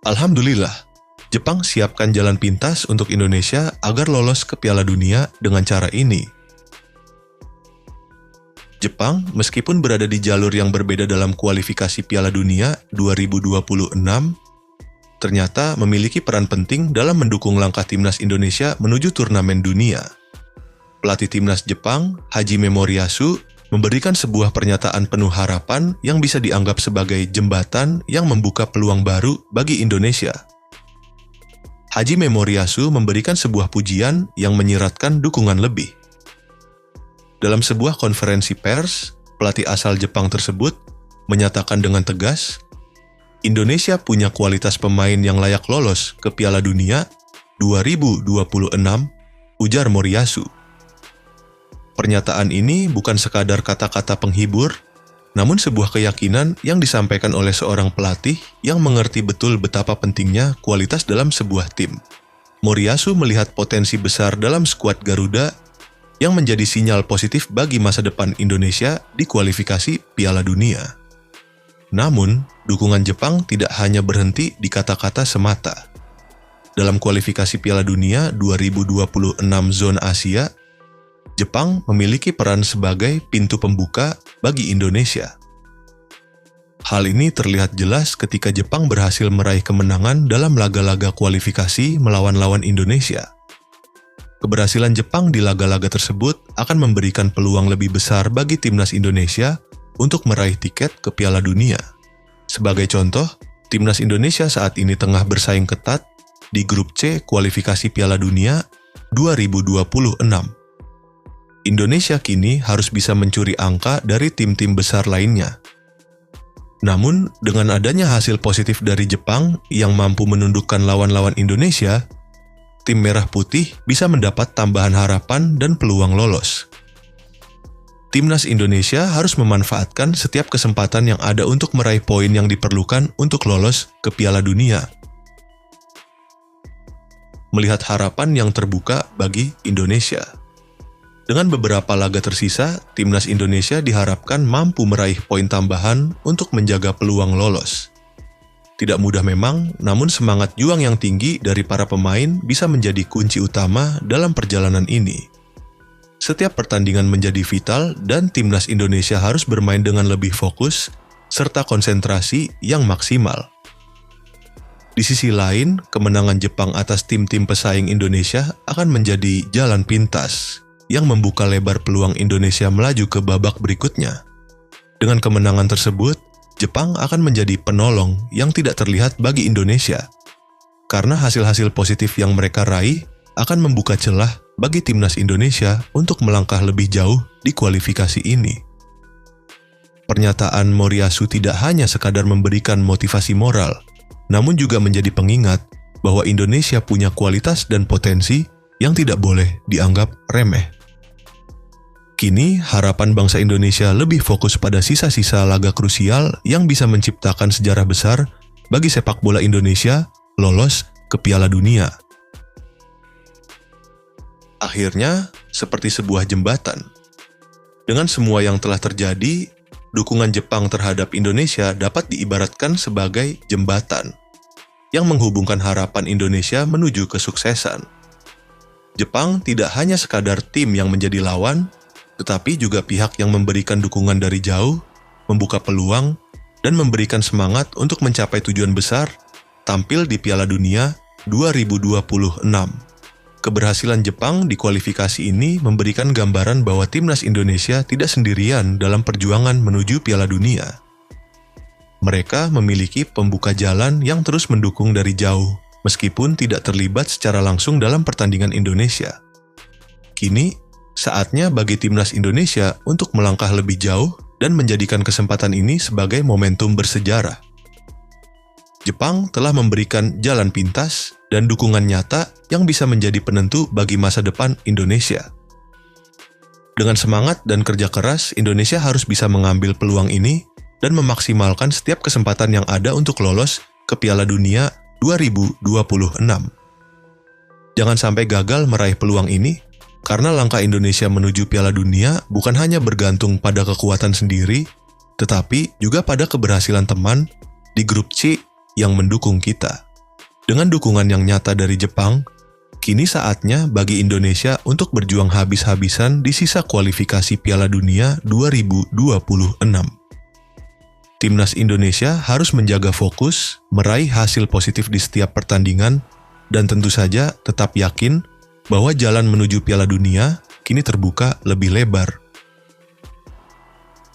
Alhamdulillah, Jepang siapkan jalan pintas untuk Indonesia agar lolos ke Piala Dunia dengan cara ini. Jepang, meskipun berada di jalur yang berbeda dalam kualifikasi Piala Dunia 2026, ternyata memiliki peran penting dalam mendukung langkah timnas Indonesia menuju turnamen dunia. Pelatih timnas Jepang, Hajime Moriyasu, memberikan sebuah pernyataan penuh harapan yang bisa dianggap sebagai jembatan yang membuka peluang baru bagi Indonesia. Hajime Moriyasu memberikan sebuah pujian yang menyiratkan dukungan lebih. Dalam sebuah konferensi pers, pelatih asal Jepang tersebut menyatakan dengan tegas, Indonesia punya kualitas pemain yang layak lolos ke Piala Dunia 2026, ujar Moriyasu. Pernyataan ini bukan sekadar kata-kata penghibur, namun sebuah keyakinan yang disampaikan oleh seorang pelatih yang mengerti betul betapa pentingnya kualitas dalam sebuah tim. Moriyasu melihat potensi besar dalam skuad Garuda yang menjadi sinyal positif bagi masa depan Indonesia di kualifikasi Piala Dunia. Namun, dukungan Jepang tidak hanya berhenti di kata-kata semata. Dalam kualifikasi Piala Dunia 2026 zona Asia, Jepang memiliki peran sebagai pintu pembuka bagi Indonesia. Hal ini terlihat jelas ketika Jepang berhasil meraih kemenangan dalam laga-laga kualifikasi melawan lawan Indonesia. Keberhasilan Jepang di laga-laga tersebut akan memberikan peluang lebih besar bagi timnas Indonesia untuk meraih tiket ke Piala Dunia. Sebagai contoh, timnas Indonesia saat ini tengah bersaing ketat di grup C kualifikasi Piala Dunia 2026. Indonesia kini harus bisa mencuri angka dari tim-tim besar lainnya. Namun, dengan adanya hasil positif dari Jepang yang mampu menundukkan lawan-lawan Indonesia, tim Merah Putih bisa mendapat tambahan harapan dan peluang lolos. Timnas Indonesia harus memanfaatkan setiap kesempatan yang ada untuk meraih poin yang diperlukan untuk lolos ke Piala Dunia. Melihat harapan yang terbuka bagi Indonesia. Dengan beberapa laga tersisa, timnas Indonesia diharapkan mampu meraih poin tambahan untuk menjaga peluang lolos. Tidak mudah memang, namun semangat juang yang tinggi dari para pemain bisa menjadi kunci utama dalam perjalanan ini. Setiap pertandingan menjadi vital dan timnas Indonesia harus bermain dengan lebih fokus serta konsentrasi yang maksimal. Di sisi lain, kemenangan Jepang atas tim-tim pesaing Indonesia akan menjadi jalan pintas yang membuka lebar peluang Indonesia melaju ke babak berikutnya. Dengan kemenangan tersebut, Jepang akan menjadi penolong yang tidak terlihat bagi Indonesia, karena hasil-hasil positif yang mereka raih akan membuka celah bagi timnas Indonesia untuk melangkah lebih jauh di kualifikasi ini. Pernyataan Moriyasu tidak hanya sekadar memberikan motivasi moral, namun juga menjadi pengingat bahwa Indonesia punya kualitas dan potensi yang tidak boleh dianggap remeh. Kini, harapan bangsa Indonesia lebih fokus pada sisa-sisa laga krusial yang bisa menciptakan sejarah besar bagi sepak bola Indonesia lolos ke Piala Dunia. Akhirnya, seperti sebuah jembatan. Dengan semua yang telah terjadi, dukungan Jepang terhadap Indonesia dapat diibaratkan sebagai jembatan yang menghubungkan harapan Indonesia menuju kesuksesan. Jepang tidak hanya sekadar tim yang menjadi lawan, tetapi juga pihak yang memberikan dukungan dari jauh, membuka peluang, dan memberikan semangat untuk mencapai tujuan besar tampil di Piala Dunia 2026. Keberhasilan Jepang di kualifikasi ini memberikan gambaran bahwa timnas Indonesia tidak sendirian dalam perjuangan menuju Piala Dunia. Mereka memiliki pembuka jalan yang terus mendukung dari jauh, meskipun tidak terlibat secara langsung dalam pertandingan Indonesia. Kini, saatnya bagi timnas Indonesia untuk melangkah lebih jauh dan menjadikan kesempatan ini sebagai momentum bersejarah. Jepang telah memberikan jalan pintas dan dukungan nyata yang bisa menjadi penentu bagi masa depan Indonesia. Dengan semangat dan kerja keras, Indonesia harus bisa mengambil peluang ini dan memaksimalkan setiap kesempatan yang ada untuk lolos ke Piala Dunia 2026. Jangan sampai gagal meraih peluang ini, karena langkah Indonesia menuju Piala Dunia bukan hanya bergantung pada kekuatan sendiri, tetapi juga pada keberhasilan teman di grup C yang mendukung kita. Dengan dukungan yang nyata dari Jepang, kini saatnya bagi Indonesia untuk berjuang habis-habisan di sisa kualifikasi Piala Dunia 2026. Timnas Indonesia harus menjaga fokus, meraih hasil positif di setiap pertandingan, dan tentu saja tetap yakin bahwa jalan menuju Piala Dunia kini terbuka lebih lebar.